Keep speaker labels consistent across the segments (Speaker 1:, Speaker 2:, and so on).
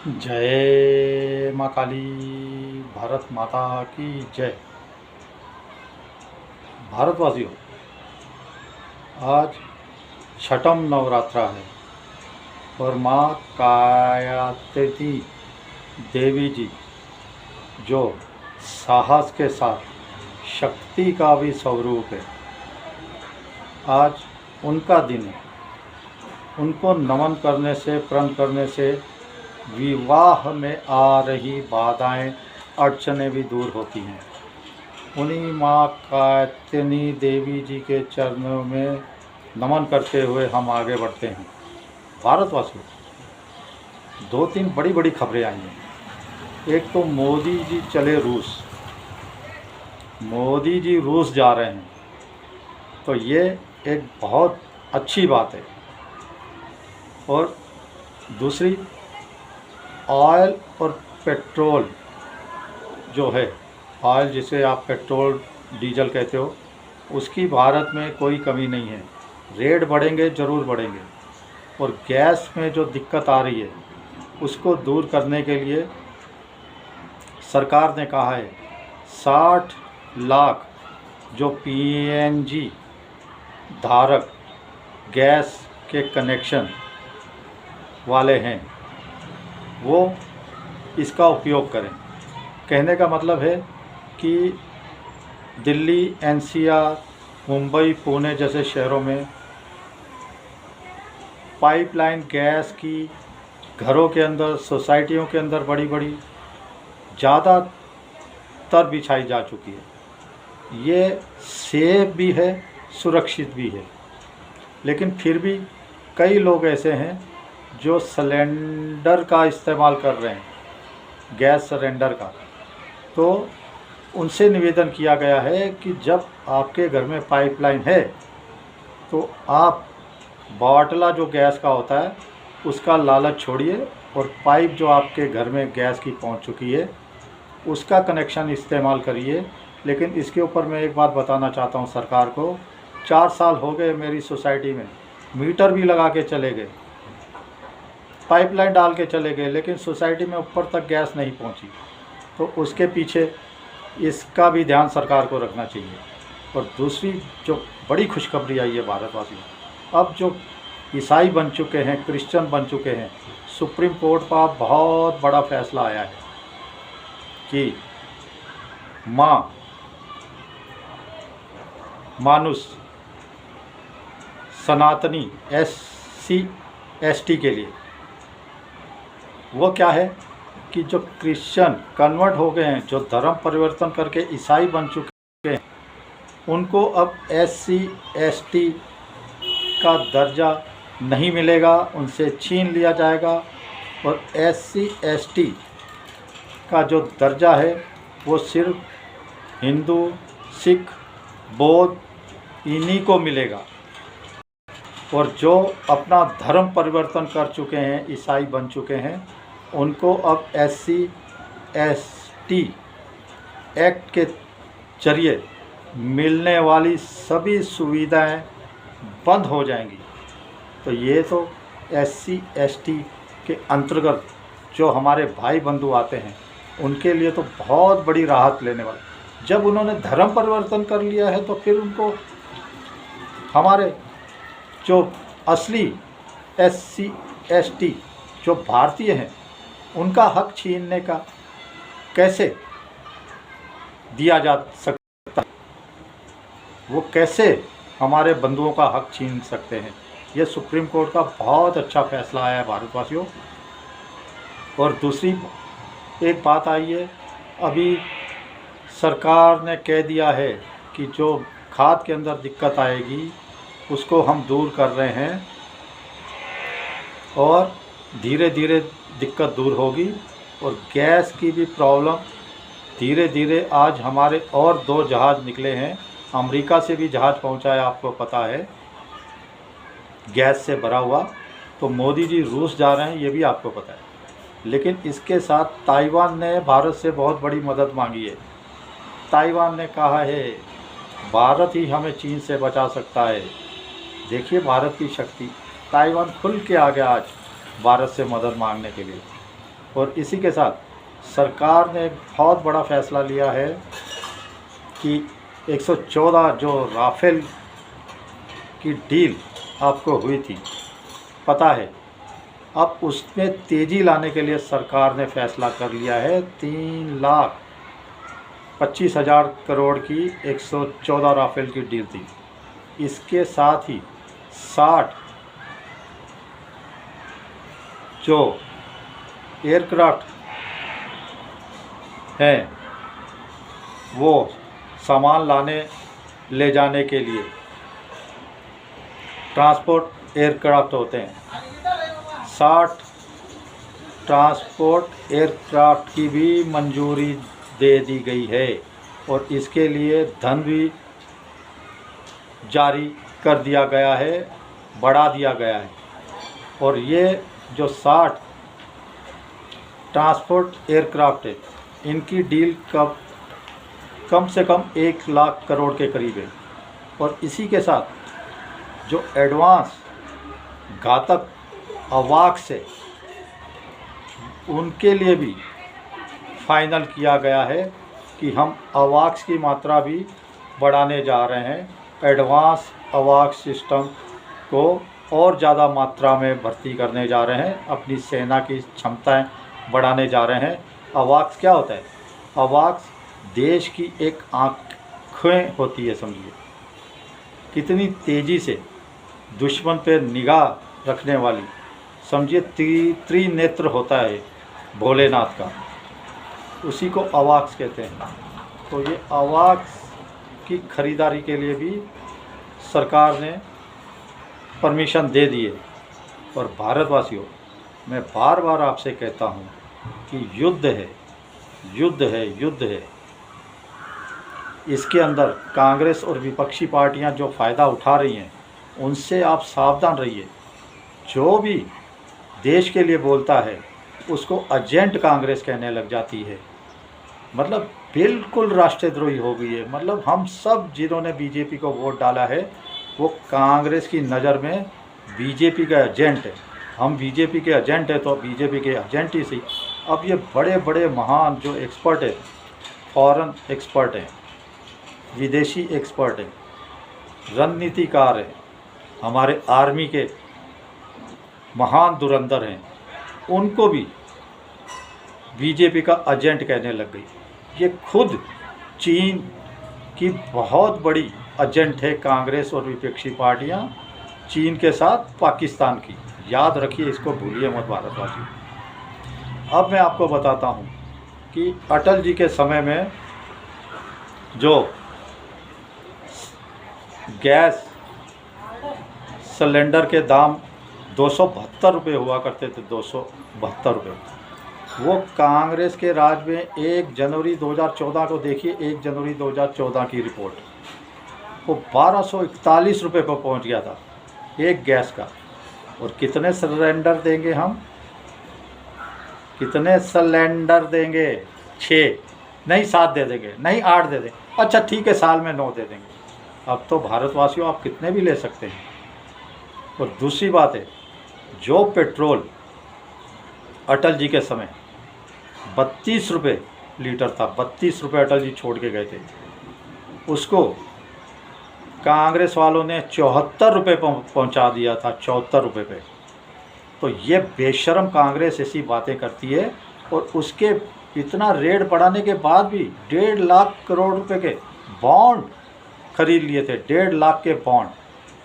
Speaker 1: जय माँ काली। भारत माता की जय। भारतवासियों, आज छठम नवरात्रा है और माँ कात्यायनी देवी जी जो साहस के साथ शक्ति का भी स्वरूप है, आज उनका दिन है। उनको नमन करने से, प्रण करने से विवाह में आ रही बाधाएं, अड़चनें भी दूर होती हैं। उन्हीं माँ कात्यायनी देवी जी के चरणों में नमन करते हुए हम आगे बढ़ते हैं। भारतवासियों, दो तीन बड़ी बड़ी खबरें आई हैं। एक तो मोदी जी चले रूस, मोदी जी रूस जा रहे हैं, तो ये एक बहुत अच्छी बात है। और दूसरी, ऑयल और पेट्रोल जो है, ऑयल जिसे आप पेट्रोल डीजल कहते हो, उसकी भारत में कोई कमी नहीं है। रेट बढ़ेंगे, ज़रूर बढ़ेंगे। और गैस में जो दिक्कत आ रही है उसको दूर करने के लिए सरकार ने कहा है 60 लाख जो पीएनजी धारक गैस के कनेक्शन वाले हैं वो इसका उपयोग करें। कहने का मतलब है कि दिल्ली, एनसीआर, मुंबई, पुणे जैसे शहरों में पाइपलाइन गैस की घरों के अंदर, सोसाइटियों के अंदर बड़ी बड़ी ज़्यादातर बिछाई जा चुकी है। ये सेफ भी है, सुरक्षित भी है। लेकिन फिर भी कई लोग ऐसे हैं जो सिलेंडर का इस्तेमाल कर रहे हैं, गैस सिलेंडर का। तो उनसे निवेदन किया गया है कि जब आपके घर में पाइपलाइन है तो आप बाटला जो गैस का होता है उसका लालच छोड़िए और पाइप जो आपके घर में गैस की पहुंच चुकी है उसका कनेक्शन इस्तेमाल करिए। लेकिन इसके ऊपर मैं एक बात बताना चाहता हूं सरकार को। 4 साल हो गए मेरी सोसाइटी में, मीटर भी लगा के चले गए, पाइपलाइन डाल के चले गए, लेकिन सोसाइटी में ऊपर तक गैस नहीं पहुंची। तो उसके पीछे इसका भी ध्यान सरकार को रखना चाहिए। और दूसरी जो बड़ी खुशखबरी आई है भारतवासियों, अब जो ईसाई बन चुके हैं, क्रिश्चियन बन चुके हैं, सुप्रीम कोर्ट का बहुत बड़ा फैसला आया है कि माँ मानुष सनातनी SC ST के लिए वो क्या है कि जो क्रिश्चियन कन्वर्ट हो गए हैं, जो धर्म परिवर्तन करके ईसाई बन चुके हैं, उनको अब SC ST का दर्जा नहीं मिलेगा, उनसे छीन लिया जाएगा। और SC ST का जो दर्जा है वो सिर्फ हिंदू, सिख, बौद्ध इन्हीं को मिलेगा। और जो अपना धर्म परिवर्तन कर चुके हैं, ईसाई बन चुके हैं, उनको अब SC ST एक्ट के जरिए मिलने वाली सभी सुविधाएं बंद हो जाएंगी। तो ये तो SC ST के अंतर्गत जो हमारे भाई बंधु आते हैं उनके लिए तो बहुत बड़ी राहत लेने वाला। जब उन्होंने धर्म परिवर्तन कर लिया है तो फिर उनको हमारे जो असली SC ST जो भारतीय हैं उनका हक छीनने का कैसे दिया जा सकता है? वो कैसे हमारे बंधुओं का हक छीन सकते हैं? ये सुप्रीम कोर्ट का बहुत अच्छा फैसला आया है भारतवासियों। और दूसरी एक बात आई है, अभी सरकार ने कह दिया है कि जो खाद के अंदर दिक्कत आएगी उसको हम दूर कर रहे हैं और धीरे धीरे दिक्कत दूर होगी। और गैस की भी प्रॉब्लम धीरे धीरे, आज हमारे और 2 जहाज़ निकले हैं, अमेरिका से भी जहाज़ पहुंचा है, आपको पता है, गैस से भरा हुआ। तो मोदी जी रूस जा रहे हैं, ये भी आपको पता है। लेकिन इसके साथ ताइवान ने भारत से बहुत बड़ी मदद मांगी है। ताइवान ने कहा है भारत ही हमें चीन से बचा सकता है। देखिए भारत की शक्ति, ताइवान खुल के आ गया आज भारत से मदद मांगने के लिए। और इसी के साथ सरकार ने एक बहुत बड़ा फैसला लिया है कि 114 जो राफेल की डील आपको हुई थी, पता है, अब उसमें तेज़ी लाने के लिए सरकार ने फैसला कर लिया है। 3,25,000 करोड़ की 114 राफेल की डील थी। इसके साथ ही 60 जो एयरक्राफ्ट हैं वो सामान लाने ले जाने के लिए ट्रांसपोर्ट एयरक्राफ्ट होते हैं, 60 ट्रांसपोर्ट एयरक्राफ्ट की भी मंजूरी दे दी गई है और इसके लिए धन भी जारी कर दिया गया है, बढ़ा दिया गया है। और ये जो 60 ट्रांसपोर्ट एयरक्राफ्ट है, इनकी डील कम से कम 1 लाख करोड़ के करीब है। और इसी के साथ जो एडवांस घातक अवाक्स है, उनके लिए भी फाइनल किया गया है कि हम अवाक्स की मात्रा भी बढ़ाने जा रहे हैं। एडवांस अवाक्स सिस्टम को और ज़्यादा मात्रा में भर्ती करने जा रहे हैं, अपनी सेना की क्षमताएं बढ़ाने जा रहे हैं। अवाक्स क्या होता है? अवाक्स देश की एक आँखें होती है, समझिए, कितनी तेज़ी से दुश्मन पे निगाह रखने वाली, समझिए त्रिनेत्र होता है भोलेनाथ का, उसी को अवाक्स कहते हैं। तो ये अवाक्स की खरीदारी के लिए भी सरकार ने परमिशन दे दी है। और भारतवासियों, मैं बार बार आपसे कहता हूँ कि युद्ध है, युद्ध है, युद्ध है। इसके अंदर कांग्रेस और विपक्षी पार्टियां जो फ़ायदा उठा रही हैं, उनसे आप सावधान रहिए। जो भी देश के लिए बोलता है उसको एजेंट कांग्रेस कहने लग जाती है, मतलब बिल्कुल राष्ट्रद्रोही हो गई है। मतलब हम सब जिन्होंने बीजेपी को वोट डाला है वो कांग्रेस की नज़र में बीजेपी का एजेंट है। हम बीजेपी के एजेंट हैं तो बीजेपी के एजेंट ही सही। अब ये बड़े बड़े महान जो एक्सपर्ट है, फॉरेन एक्सपर्ट हैं, विदेशी एक्सपर्ट हैं, रणनीतिकार हैं, हमारे आर्मी के महान धुरंधर हैं, उनको भी बीजेपी का एजेंट कहने लग गई। ये खुद चीन की बहुत बड़ी एजेंट है कांग्रेस और विपक्षी पार्टियां, चीन के साथ पाकिस्तान की। याद रखिए, इसको भूलिए मत भारतवासी। अब मैं आपको बताता हूं कि अटल जी के समय में जो गैस सिलेंडर के दाम 272 रुपये हुआ करते थे, 272 रुपये, वो कांग्रेस के राज में 1 जनवरी 2014 को देखिए, 1 जनवरी 2014 की रिपोर्ट, वो 1241 रुपये पर पहुंच गया था एक गैस का। और कितने सिलेंडर देंगे हम? कितने सिलेंडर देंगे? 6 नहीं 7 दे देंगे, नहीं 8 दे देंगे, अच्छा ठीक है साल में 9 दे देंगे। अब तो भारतवासियों आप कितने भी ले सकते हैं। और दूसरी बात है, जो पेट्रोल अटल जी के समय 32 रुपये लीटर था, 32 रुपये अटल जी छोड़ के गए थे, उसको कांग्रेस वालों ने 74 रुपये पहुंचा दिया था, 74 रुपये पे। तो ये बेशर्म कांग्रेस ऐसी बातें करती है। और उसके इतना रेट बढ़ाने के बाद भी 1.5 लाख करोड़ रुपए के बॉन्ड खरीद लिए थे, 1.5 लाख के बॉन्ड,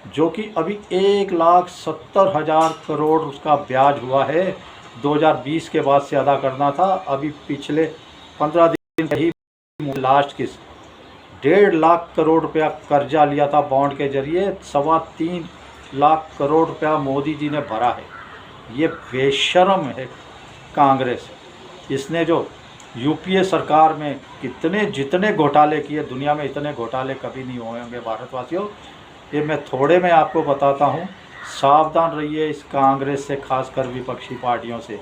Speaker 1: जो कि अभी 1,70,000 करोड़ उसका ब्याज हुआ है। 2020 के बाद से अदा करना था, अभी पिछले 15 दिन ही लास्ट किस्त 1.5 लाख करोड़ रुपया कर्जा लिया था बॉन्ड के जरिए, 3.25 लाख करोड़ रुपया मोदी जी ने भरा है। ये बेशर्म है कांग्रेस। इसने जो यूपीए सरकार में जितने घोटाले किए, दुनिया में इतने घोटाले कभी नहीं हुए होंगे भारतवासियों। ये मैं थोड़े में आपको बताता हूँ, सावधान रहिए इस कांग्रेस से, खासकर विपक्षी पार्टियों से।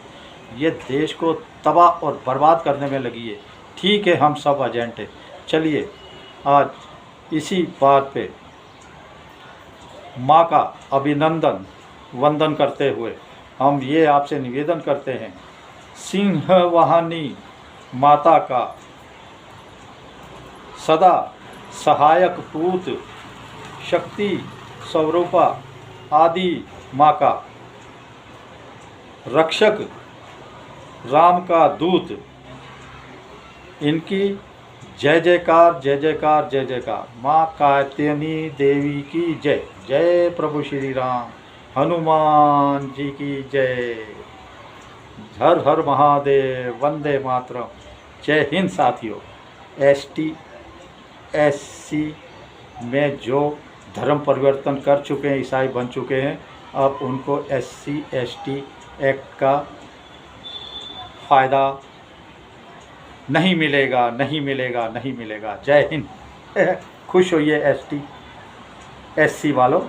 Speaker 1: ये देश को तबाह और बर्बाद करने में लगी है। ठीक है, हम सब एजेंट हैं। चलिए आज इसी बात पे माँ का अभिनंदन वंदन करते हुए हम ये आपसे निवेदन करते हैं, सिंहवाहिनी माता का, सदा सहायक पूत शक्ति स्वरूपा आदि माँ का, रक्षक राम का दूत, इनकी जय जयकार जय जयकार जय जयकार। माँ कात्यायनी देवी की जय। जय प्रभु श्री राम, हनुमान जी की जय। हर हर महादेव, वंदे मातरम। जय हिंद साथियों। ST SC में जो धर्म परिवर्तन कर चुके हैं, ईसाई बन चुके हैं, अब उनको SC ST एक्ट का फ़ायदा नहीं मिलेगा, नहीं मिलेगा, नहीं मिलेगा। जय हिंद। खुश होइए ST SC वालों।